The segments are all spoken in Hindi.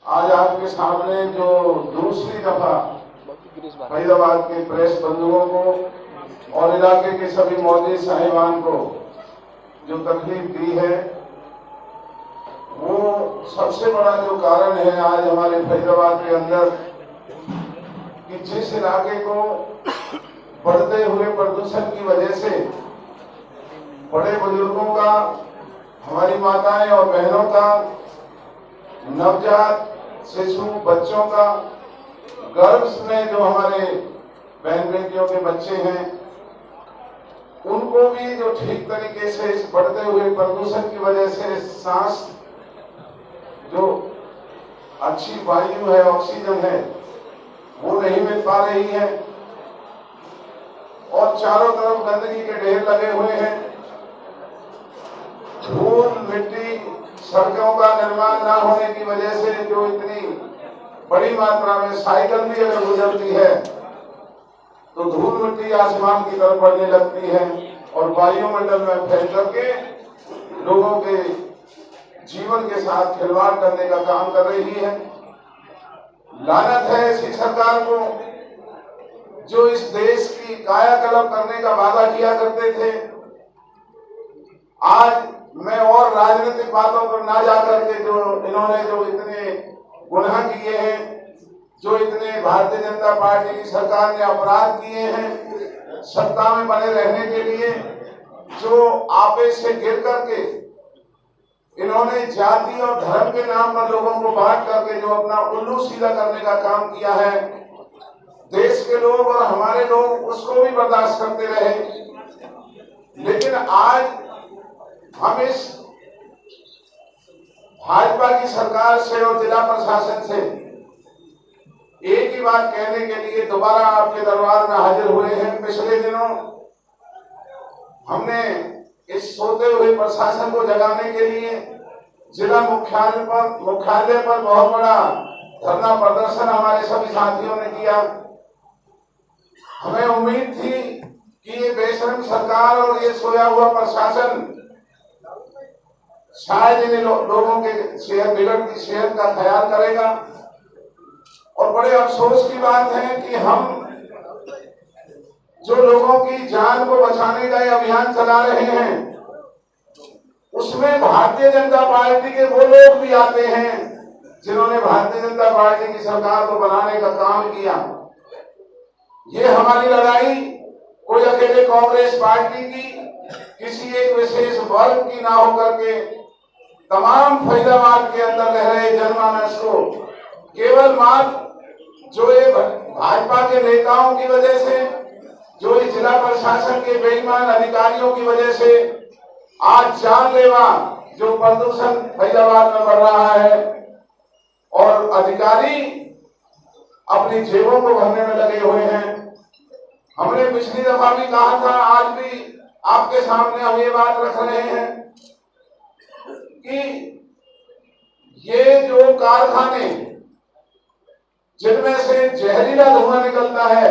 आज आपके सामने जो दूसरी दफा फरीदाबाद के प्रेस बंधुओं को और इलाके के सभी मौजूद साहिबान को जो तकलीफ दी है, वो सबसे बड़ा जो कारण है आज हमारे फरीदाबाद के अंदर कि जिस इलाके को बढ़ते हुए प्रदूषण की वजह से बड़े बुजुर्गों का, हमारी माताएं और बहनों का, नवजात शिशु बच्चों का, गर्भ में जो हमारे बहन बेटियों के बच्चे हैं, उनको भी जो ठीक तरीके से इस बढ़ते हुए प्रदूषण की वजह से सांस जो अच्छी वायु है, ऑक्सीजन है, वो नहीं मिल पा रही है और चारों तरफ गंदगी के ढेर लगे हुए हैं। धूल मिट्टी, सड़कों का निर्माण न होने की वजह से जो इतनी बड़ी मात्रा में साइकिल भी अगर गुजरती है तो धूल मिट्टी आसमान की तरफ बढ़ने लगती है और वायुमंडल में फैल करके लोगों के जीवन के साथ खिलवाड़ करने का काम कर रही है। लानत है ऐसी सरकार को जो इस देश की कायाकल्प करने का वादा किया करते थे। आज मैं और राजनीतिक बातों पर ना जाकर के जो इन्होंने जो इतने गुनाह किए हैं, जो इतने भारतीय जनता पार्टी की सरकार ने अपराध किए हैं सत्ता में बने रहने के लिए, जो आपे से गिर करके इन्होंने जाति और धर्म के नाम पर लोगों को बांट करके जो अपना उल्लू सीधा करने का काम किया है, देश के लोग और हमारे लोग उसको भी बर्दाश्त करते रहे। लेकिन आज हम इस भाजपा की सरकार से और जिला प्रशासन से एक ही बात कहने के लिए दोबारा आपके दरबार में हाजिर हुए हैं। पिछले दिनों हमने इस सोते हुए प्रशासन को जगाने के लिए जिला मुख्यालय पर बहुत बड़ा धरना प्रदर्शन हमारे सभी साथियों ने किया। हमें उम्मीद थी कि ये बेशर्म सरकार और ये सोया हुआ प्रशासन शायद इन लोगों के सेहत बिगड़ती सेहत का ख्याल करेगा। और बड़े अफसोस की बात है कि हम जो लोगों की जान को बचाने का अभियान चला रहे हैं, उसमें भारतीय जनता पार्टी के वो लोग भी आते हैं जिन्होंने भारतीय जनता पार्टी की सरकार को बनाने का काम किया। ये हमारी लड़ाई कोई अकेले कांग्रेस पार्टी की, किसी एक विशेष वर्ग की ना होकर के तमाम फरीदाबाद के अंदर रह रहे जनमानस को केवल मात्र जो ये भाजपा के नेताओं की वजह से, जो इस जिला प्रशासन के बेईमान अधिकारियों की वजह से आज जानलेवा जो प्रदूषण फरीदाबाद में बढ़ रहा है और अधिकारी अपनी जेबों को भरने में लगे हुए हैं। हमने पिछली दफा भी कहा था, आज भी आपके सामने हम ये बात रख रहे हैं कि ये जो कारखाने जिनमें से जहरीला धुआं निकलता है,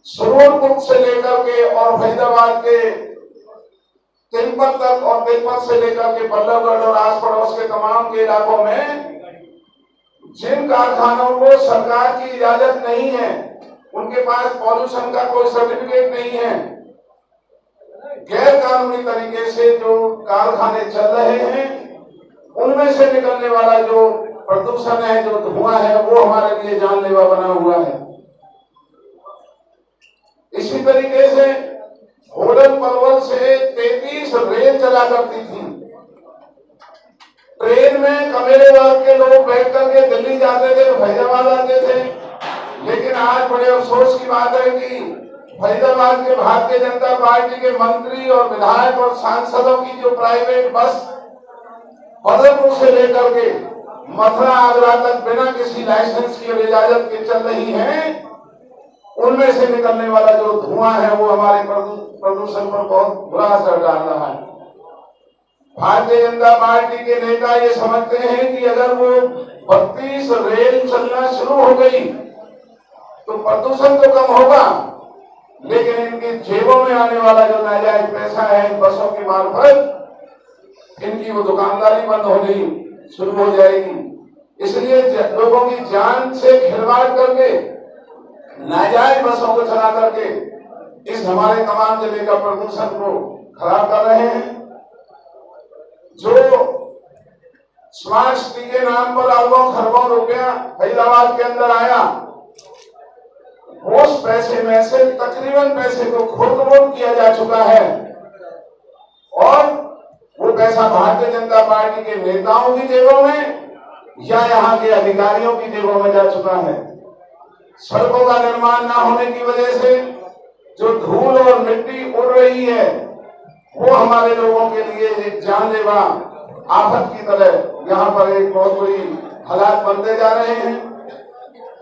सुरूरपुर से लेकर के और फरीदाबाद के तिलपत तक और तिलपत से लेकर के बल्लभगढ़ और आस पड़ोस के तमाम के इलाकों में जिन कारखानों को सरकार की इजाजत नहीं है, उनके पास पॉल्यूशन का कोई सर्टिफिकेट नहीं है, गैर कानूनी तरीके से जो कारखाने चल रहे हैं, उनमें से निकलने वाला जो प्रदूषण है, जो धुआं है, वो हमारे लिए जानलेवा बना हुआ है। इसी तरीके से होडल पलवल से 33 रेल चला करती थी। ट्रेन में कमेरे वर्ग के लोग बैठ करके दिल्ली जाते थे, फरीदाबाद आते थे। लेकिन आज बड़े अफसोस की बात है कि फरीदाबाद के भारतीय जनता पार्टी के मंत्री और विधायक और सांसदों की जो प्राइवेट बस बदरपुर से लेकर के मथुरा आगरा तक बिना किसी लाइसेंस की और इजाजत के चल रही है, उनमें से निकलने वाला जो धुआं है वो हमारे प्रदूषण पर बहुत बुरा असर डाल रहा है। भारतीय जनता पार्टी के नेता ये समझते हैं कि अगर वो 32 रेल चलना शुरू हो गई तो प्रदूषण तो कम होगा, लेकिन इनकी जेबों में आने वाला जो नाजायज पैसा है इन बसों की मार्फत, इनकी वो दुकानदारी बंद होनी शुरू हो जाएगी। इसलिए लोगों की जान से खिलवाड़ करके नाजायज बसों को चला करके इस हमारे तमाम जिले का प्रदूषण को खराब कर रहे हैं। जो स्मार्ट सिटी के नाम पर अरबों खरबों रुपया फरीदाबाद के अंदर आया, उस पैसे में से तकरीबन पैसे को खुर्द-बुर्द किया जा चुका है और वो पैसा भारतीय जनता पार्टी के नेताओं की जेबों में या यहाँ के अधिकारियों की जेबों में जा चुका है। सड़कों का निर्माण न होने की वजह से जो धूल और मिट्टी उड़ रही है वो हमारे लोगों के लिए एक जानलेवा आफत की तरह यहाँ पर एक बहुत बड़ी हालात बनते जा रहे हैं।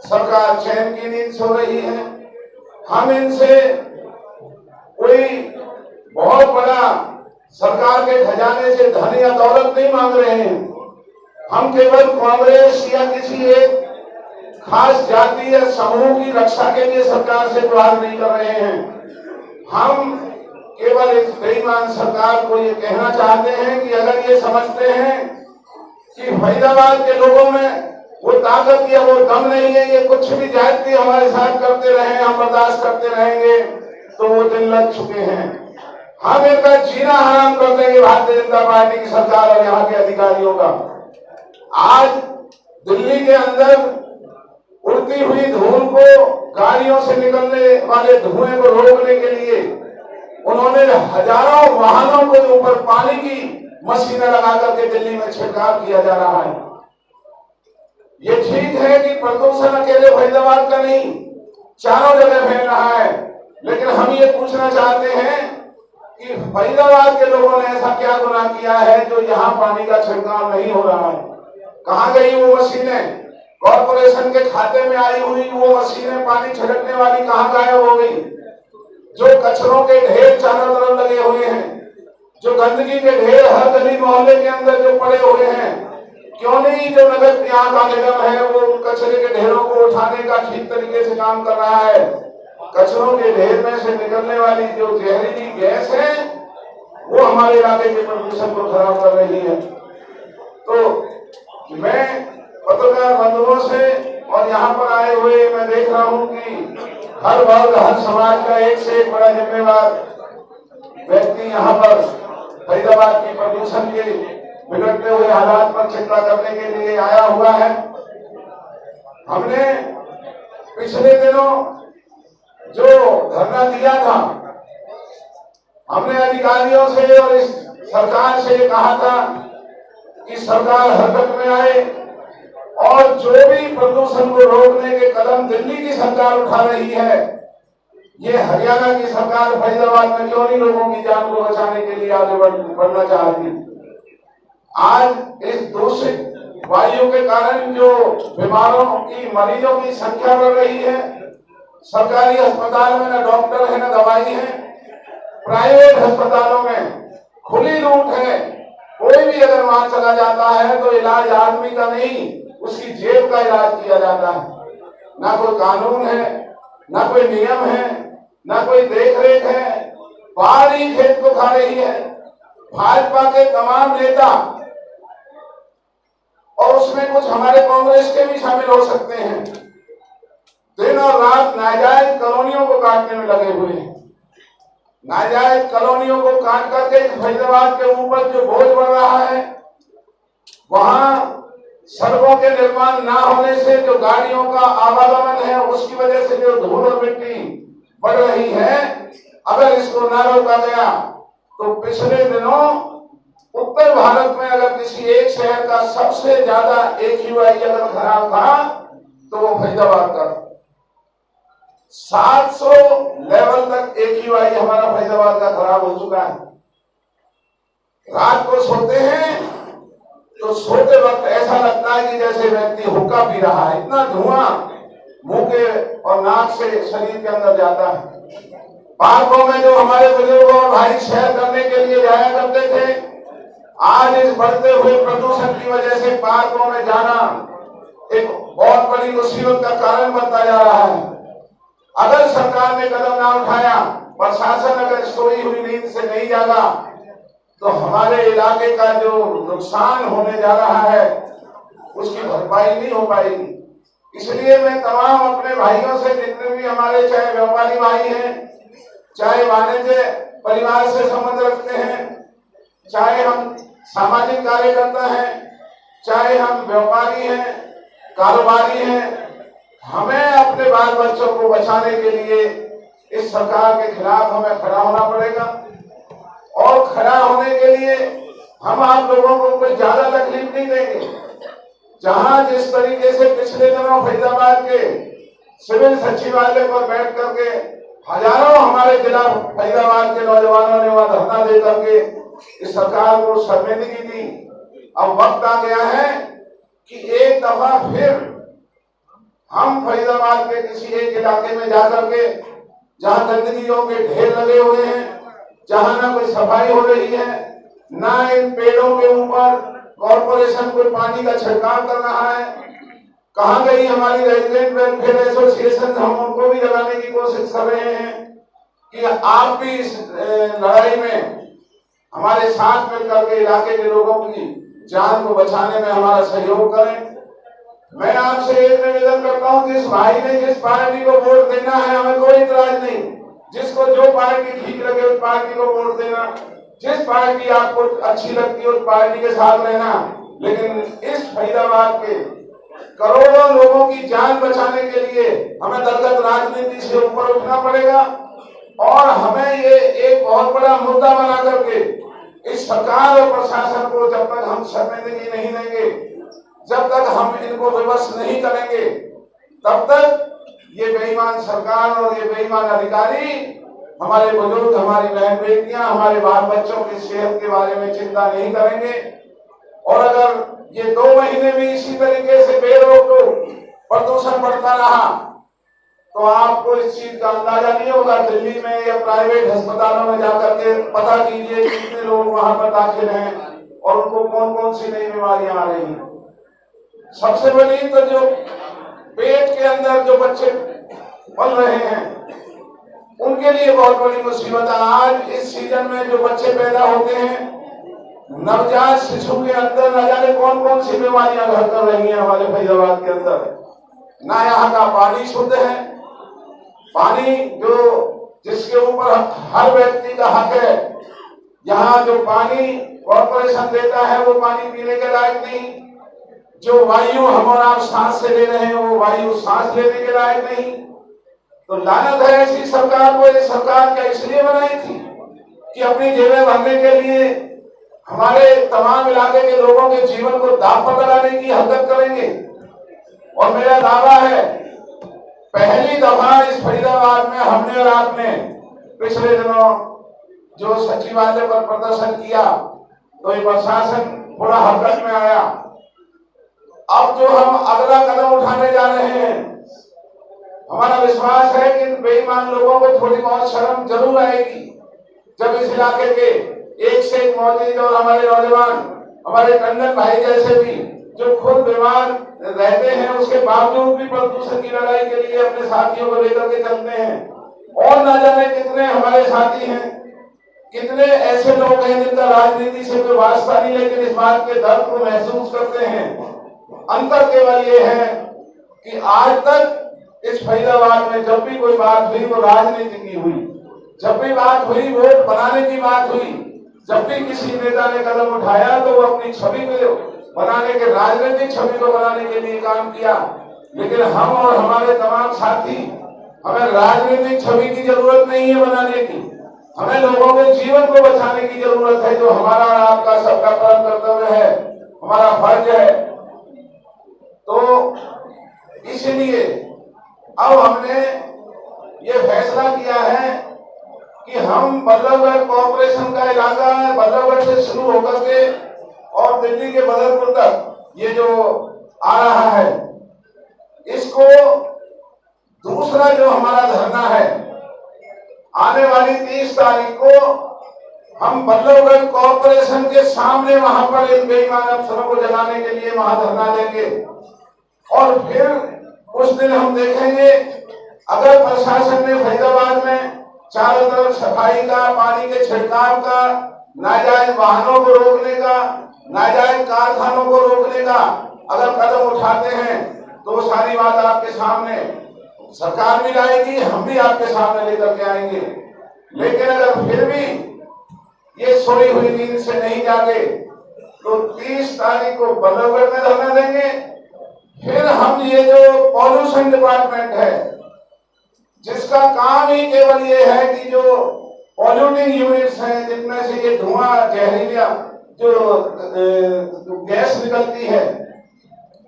सरकार चैन की नींद सो रही है। हम इनसे कोई बहुत बड़ा सरकार के खजाने से धन या दौलत नहीं मांग रहे हैं। हम केवल कांग्रेस या किसी एक खास जाति या समूह की रक्षा के लिए सरकार से गुहार नहीं कर रहे हैं। हम केवल इस बेईमान सरकार को ये कहना चाहते हैं कि अगर ये समझते हैं कि फरीदाबाद के लोगों में वो ताकत या वो दम नहीं है, ये कुछ भी जाति हमारे साथ करते रहे, हम बर्दाश्त करते रहेंगे, तो वो दिन लग चुके हैं। हम इनका जीना हराम कर देंगे भारतीय जनता पार्टी की सरकार और यहाँ के अधिकारियों का। आज दिल्ली के अंदर उड़ती हुई धूल को, गाड़ियों से निकलने वाले धुएं को रोकने के लिए उन्होंने हजारों वाहनों के ऊपर पानी की मशीनें लगा करके दिल्ली में छिड़काव किया जा रहा है। ये ठीक है कि प्रदूषण अकेले फरीदाबाद का नहीं, चारों जगह फैल रहा है, लेकिन हम ये पूछना चाहते हैं कि फरीदाबाद के लोगों ने ऐसा क्या गुनाह किया है जो यहाँ पानी का छिड़काव नहीं हो रहा है? कहाँ गई वो मशीनें? कॉर्पोरेशन के खाते में आई हुई वो मशीनें पानी छिड़कने वाली कहाँ गायब हो गई? जो कचरों के ढेर चारों तरफ लगे हुए हैं, जो गंदगी के ढेर हर गली मोहल्ले के अंदर जो पड़े हुए हैं, क्यों नहीं जो नगर यहाँ का निगम है वो कचरे के ढेरों को उठाने का ठीक तरीके से काम कर रहा है? कचरों के ढेर में से निकलने वाली जो जहरीली गैस है वो हमारे इलाके के प्रदूषण को खराब कर रही है। तो मैं पत्रकार बंधुओं से और यहाँ पर आए हुए मैं देख रहा हूँ कि हर वर्ग हर समाज का एक से एक बड़ा जिम्मेवार व्यक्ति यहाँ पर फरीदाबाद की प्रदूषण के बिगड़ते हुए हालात पर चिंता करने के लिए आया हुआ है। हमने पिछले दिनों जो धरना दिया था, हमने अधिकारियों से और इस सरकार से कहा था कि सरकार हरकत में आए और जो भी प्रदूषण को रोकने के कदम दिल्ली की सरकार उठा रही है, ये हरियाणा की सरकार फरीदाबाद में क्यों नहीं लोगों की जान को बचाने के लिए आगे बढ़ना चाहती? आज इस दूषित वायु के कारण जो बीमारों की, मरीजों की संख्या बढ़ रही है, सरकारी अस्पताल में न डॉक्टर है न दवाई है, प्राइवेट अस्पतालों में खुली लूट है। कोई भी अगर वहां चला जाता है तो इलाज आदमी का नहीं, उसकी जेब का इलाज किया जाता है। ना कोई कानून है, ना कोई नियम है, ना कोई देख रेख है। बाढ़ ही खेत को खा रही है। भाजपा के तमाम नेता और उसमें कुछ हमारे कांग्रेस के भी शामिल हो सकते हैं, दिन और रात नाजायज कॉलोनियों को काटने में लगे हुए हैं। नाजायज कॉलोनियों को काट करके फरीदाबाद के ऊपर जो बोझ बढ़ रहा है, वहां सड़कों के निर्माण ना होने से जो गाड़ियों का आवागमन है उसकी वजह से जो धूल और मिट्टी बढ़ रही है, अगर इसको न रोका गया तो पिछले दिनों उत्तर भारत में अगर किसी एक शहर का सबसे ज्यादा AQI अगर खराब था तो वो फरीदाबाद का 700 लेवल तक AQI हमारा फरीदाबाद का खराब हो चुका है। रात को सोते हैं तो सोते वक्त ऐसा लगता है कि जैसे व्यक्ति हुक्का पी रहा है, इतना धुआं मुंह के और नाक से शरीर के अंदर जाता है। पार्कों में जो हमारे बुजुर्ग और भाई सैर करने के लिए जाया करते थे, आज इस बढ़ते हुए प्रदूषण की वजह से पार्कों में जाना एक बहुत बड़ी मुसीबत का कारण बनता जा रहा है। अगर सरकार ने कदम ना उठाया, प्रशासन अगर सोई हुई नींद से नहीं जागा, तो हमारे इलाके का जो नुकसान होने जा रहा है उसकी भरपाई नहीं हो पाएगी। इसलिए मैं तमाम अपने भाइयों से, जितने भी हमारे चाहे व्यापारी भाई हैं, चाहे वाणिज्य परिवार से संबंध रखते हैं, चाहे हम सामाजिक कार्यकर्ता हैं, चाहे हम व्यापारी हैं, कारोबारी हैं, हमें अपने बाल बच्चों को बचाने के लिए इस सरकार के खिलाफ हमें खड़ा होना पड़ेगा। और खड़ा होने के लिए हम आप लोगों को कोई ज्यादा तकलीफ नहीं देंगे। जहां जिस तरीके से पिछले दिनों फरीदाबाद के सिविल सचिवालय पर बैठ करके हजारों हमारे जिला फरीदाबाद के नौजवानों ने वहां धरना दे करके इस सरकार को शर्मिंदगी दी, अब वक्त आ गया है कि एक दफा फिर हम फरीदाबाद के किसी एक इलाके में जाकर के, जहां गंदगियों के ढेर लगे हुए हैं, जहां ना कोई सफाई हो रही है, ना इन पेड़ों के ऊपर कॉर्पोरेशन कोई पानी का छिड़काव कर रहा है, कहां गई हमारी रेजिडेंट वेलफेयर एसोसिएशन, हम उनको भी लगाने की कोशिश कर रहे हैं कि आप भी इस लड़ाई में हमारे साथ मिलकर के इलाके के लोगों की जान को बचाने में हमारा सहयोग करें। मैं आपसे एक निवेदन करता हूं, जिस भाई ने जिस पार्टी को वोट देना है, हमें कोई इतराज नहीं, जिसको जो पार्टी ठीक लगे उस पार्टी को वोट देना, जिस पार्टी आपको अच्छी लगती है उस पार्टी के साथ रहना, लेकिन इस फरीदाबाद के करोड़ों लोगों की जान बचाने के लिए हमें दलगत राजनीति से ऊपर उठना पड़ेगा और हमें ये एक बहुत बड़ा मुद्दा बना करके इस सरकार और प्रशासन को जब तक हम शर्मिंदगी नहीं देंगे, जब तक हम इनको विवश नहीं करेंगे, तब तक ये बेईमान सरकार और ये बेईमान अधिकारी हमारे बुजुर्ग, हमारी बहन बेटियां, हमारे बाल बच्चों की सेहत के बारे में चिंता नहीं करेंगे। और अगर ये 2 महीने भी इसी तरीके से बेरोक प्रदूषण बढ़ता रहा तो आपको इस चीज का अंदाजा नहीं होगा। दिल्ली में या प्राइवेट अस्पतालों में जाकर के पता कीजिए कितने लोग वहां पर दाखिल हैं और उनको कौन कौन सी नई बीमारियां आ रही हैं। सबसे बड़ी तो जो पेट के अंदर जो बच्चे पल रहे हैं उनके लिए बहुत बड़ी मुसीबत है। आज इस सीजन में जो बच्चे पैदा होते हैं, नवजात शिशु के अंदर न जाने कौन कौन सी बीमारियां घर कर रही हैं हमारे फरीदाबाद के अंदर। ना यहाँ का पानी शुद्ध है, पानी जो जिसके ऊपर हर व्यक्ति का हक है, यहाँ जो पानी कॉर्पोरेशन देता है वो पानी पीने के लायक नहीं, जो वायु हम और आप सांस से ले रहे हैं वो वायु सांस लेने के लायक नहीं। तो लानत है ऐसी सरकार को। ये सरकार क्या इसलिए बनाई थी कि अपनी जेबें भरने के लिए हमारे तमाम इलाके के लोगों के जीवन को दांव पर लगाने की हरकत करेंगे। और मेरा दावा है, पहली दफा इस फरीदाबाद में हमने और आपने पिछले दिनों जो सचिवालय पर प्रदर्शन किया तो ये प्रशासन थोड़ा हरकत में आया। अब जो हम अगला कदम उठाने जा रहे हैं, हमारा विश्वास है कि इन बेईमान लोगों को थोड़ी बहुत शर्म जरूर आएगी जब इस इलाके के एक से एक मौजूद और हमारे नौजवान, हमारे टंडन भाई जैसे भी जो खुद बीमार रहते हैं उसके बावजूद भी प्रदूषण की लड़ाई के लिए अपने साथियों को लेकर के चलते हैं। और न जाने कितने हमारे साथी हैं, कितने ऐसे लोग हैं जिनका राजनीति से कोई वास्ता नहीं, लेकिन इस बात के दर्द को महसूस करते हैं। अंतर केवल ये है कि आज तक इस फरीदाबाद में जब भी कोई बात हुई वो राजनीति की हुई, जब भी बात हुई वोट बनाने की बात हुई, जब भी किसी नेता ने कदम उठाया तो वो अपनी छवि को बनाने के, राजनीतिक छवि को बनाने के लिए काम किया। लेकिन हम और हमारे तमाम साथी, हमें राजनीतिक छवि की जरूरत नहीं है बनाने की, हमें लोगों के जीवन को बचाने की जरूरत है, जो हमारा और आपका सबका परम कर्तव्य है, हमारा फर्ज है। तो इसलिए अब हमने ये फैसला किया है कि हम बल्लभगढ़ कॉर्पोरेशन का इलाका है, बल्लभगढ़ से शुरू होकर के और दिल्ली के बदरपुर तक ये जो आ रहा है, इसको दूसरा जो हमारा धरना है आने वाली 30 तारीख को हम बल्लभगढ़ कॉर्पोरेशन के सामने वहां पर इन बेईमान अफसरों को जगाने के लिए वहां धरना देंगे। और फिर उस दिन हम देखेंगे अगर प्रशासन ने फरीदाबाद में चारों तरफ सफाई का, पानी के छिड़काव का, नाजायज वाहनों को रोकने का, नाजायज कारखानों को रोकने का अगर कदम उठाते हैं तो वो सारी बात आपके सामने सरकार भी लाएगी, हम भी आपके सामने लेकर के आएंगे। लेकिन अगर फिर भी ये सोई हुई नींद से नहीं जागे तो 30 तारीख को बल्लभगढ़ में धरना देंगे। फिर हम ये जो पॉल्यूशन डिपार्टमेंट है, जिसका काम ही केवल ये है कि जो पॉल्यूटिंग यूनिट्स हैं, जिनमें से ये धुआं जहरीला जो गैस निकलती है,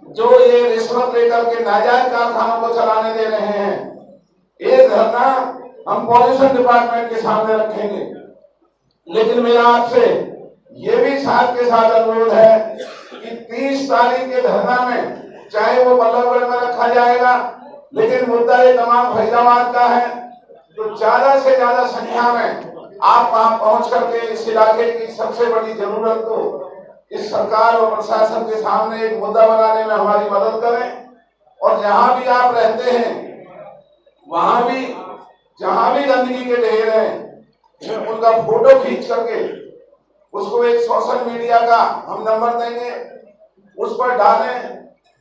जो ये रिश्वत लेकर के नाजायज कारखानों को चलाने दे रहे हैं, ये धरना हम पॉल्यूशन डिपार्टमेंट के सामने रखेंगे। लेकिन मेरा आपसे ये भी साथ के साथ अनुरोध है कि 30 तारीख के धरना में चाहे वो बल्लभगढ़ में रखा जाएगा, लेकिन मुद्दा ये तमाम फरीदाबाद का है, तो ज्यादा से ज्यादा संख्या में आप वहां पहुंच करके इस इलाके की सबसे बड़ी जरूरत को इस सरकार और प्रशासन के सामने एक मुद्दा बनाने में हमारी मदद करें। और जहां भी आप रहते हैं, वहां भी जहां भी गंदगी के ढेर हैं, उनका फोटो खींच करके उसको एक सोशल मीडिया का हम नंबर देंगे, उस पर डालें,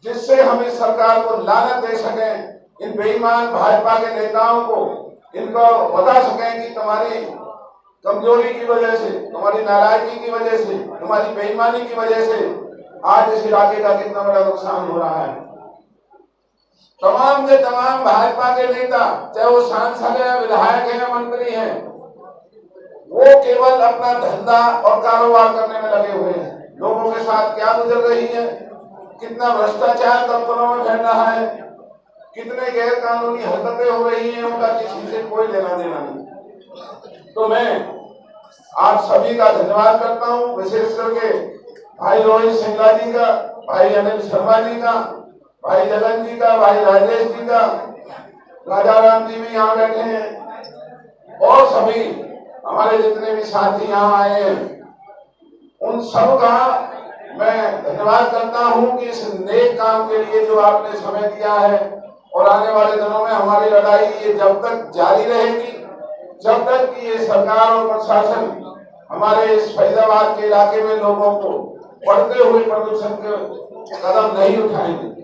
जिससे हम इस सरकार को लानत दे सकें, इन बेईमान भाजपा के नेताओं को इनको बता सकें कि तुम्हारी कमजोरी की वजह से, तुम्हारी नाराजगी की वजह से, तुम्हारी बेईमानी की वजह से आज इस इलाके का कितना बड़ा नुकसान हो रहा है। तमाम के तमाम भाजपा के नेता, चाहे वो सांसद है, विधायक है, मंत्री हैं, वो केवल अपना धंधा और कारोबार करने में लगे हुए हैं। लोगों के साथ क्या गुजर रही है, कितना भ्रष्टाचार दफ्तरों में फैल रहा है, कितने गैर कानूनी हरकतें हो रही हैं, उनका किसी से कोई लेना देना नहीं। तो मैं आप सभी का धन्यवाद करता हूं, विशेष करके भाई रोहित सिंगला जी का, भाई अनिल शर्मा जी का, भाई जगन जी का, भाई राजेश जी का, राजा राम जी भी यहाँ बैठे हैं, और सभी हमारे जितने भी साथी यहाँ आए हैं, उन सब का मैं धन्यवाद करता हूँ कि इस नेक काम के लिए जो आपने समय दिया है। और आने वाले दिनों में हमारी लड़ाई ये जब तक जारी रहेगी, जब तक कि ये सरकार और प्रशासन हमारे इस फरीदाबाद के इलाके में लोगों को बढ़ते हुए प्रदूषण के कदम नहीं उठाएंगे।